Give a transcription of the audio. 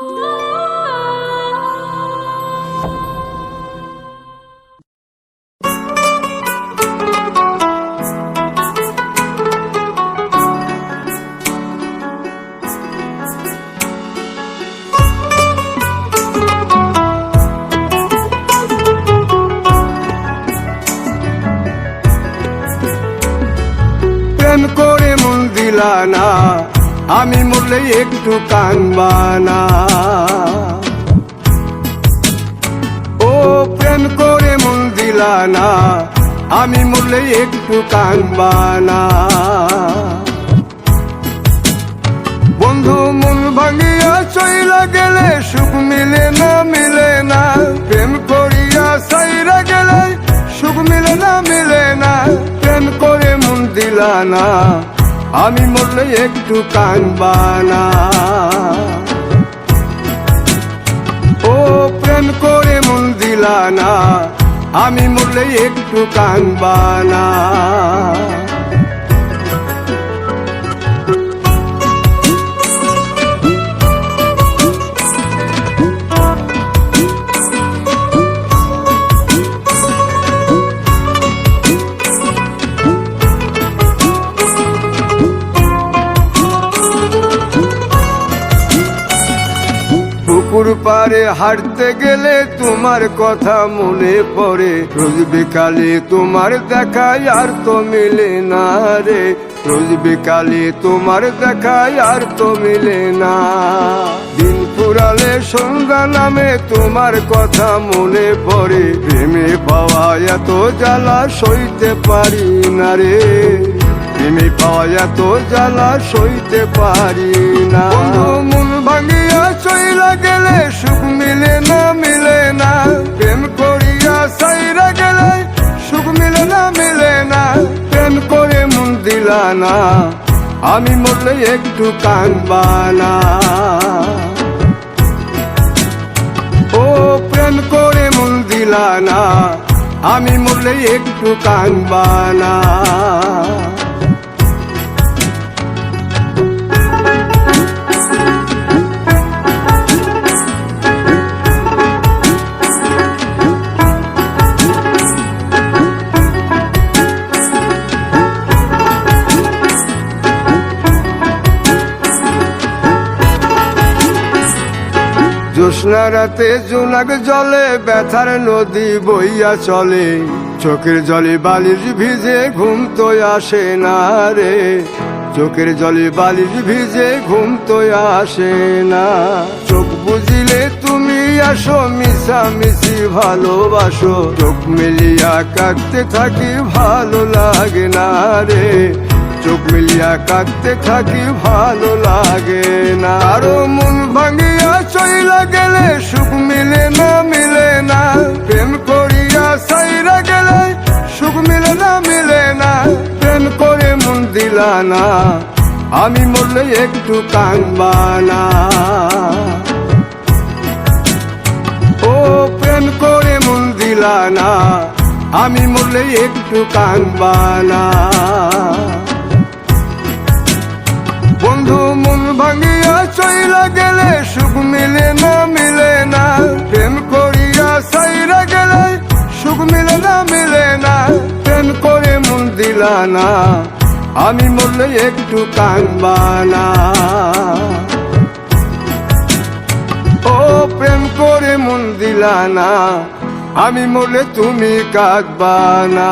প্রেম করে মন দিলা না, আমি মরলে একটু কাঁদবা না। ও প্রেম করে মন দিলা না, আমি মরলে একটু কাঁদবা না। বন্ধু মন ভাঙিয়া চইলা গেলে সুখ মিলে না, মিলে না। প্রেম করিয়া সাইরা গেলে সুখ মিলে না, মিলে না। প্রেম করে মন দিলা না, আমি মরলে একটু কাঁদবা না। ও প্রেম করে মন দিলা না, আমি মরলে একটু কাঁদবা না। পুকুর পারে হাঁটতে গেলে তোমার কথা মনে পড়ে, রোজ বিকালে তোমার দেখায় আর তো মিলে না রে। রোজ বিকালে তোমার দেখায় আর তো মিলে না। দিন ফুরালে সন্ধ্যা নামে তোমার কথা মনে পড়ে, প্রেমে পাওয়া এত জ্বালা সইতে পারি না রে। প্রেমে পাওয়া এত জ্বালা সইতে পারি না। মন ভাঙিয়া চইলা গেলে সুখ মিলে না, মিলে না। প্রেম করিয়া সাইরা গেলে সুখ মিলে না, মিলে না। প্রেম করে মন দিলা না, আমি মরলে একটু কাঁদবা না। ও প্রেম করে মন দিলা না, আমি মরলে একটু কাঁদবা না। জ্যোৎস্না রাতে জোনাক জলে ব্যথার নদী বইয়া চলে, চোখের জলে বালিশ ভিজে ঘুম তো আসে না রে। চোখের জলে বালিশ ভিজে ঘুম তো আসে না। চোখ বুঝিলে তুমি আসো, মিশামিশি ভালোবাসো। চোখ মিলিয়া কাঁদতে থাকি ভালো লাগে না রে। চোখ মিলিয়া কাঁদতে থাকি ভালো লাগে না। আরো মন ভাঙিয়া চইলা গেলে সুখ মিলে না, মিলে না। প্রেম করিয়া সাইরা গেলে সুখ মিলে না, মিলে না। প্রেম করে মন দিলা না, আমি মরলে একটু কাঁদবা না। ও প্রেম করে মন দিলা না, আমি মরলে একটু কাঁদবা না। বন্ধু মন ভাঙিয়া চইলা গেলে সুখ মিলে না, মিলে না। প্রেম করিয়া সাইরা গেলে সুখ মিলে না, মিলে না। প্রেম করে মন দিলা না, আমি মরলে একটু কাঁদবা না। ও প্রেম করে মন দিলা না, আমি মরলে তুমি কাঁদবা না।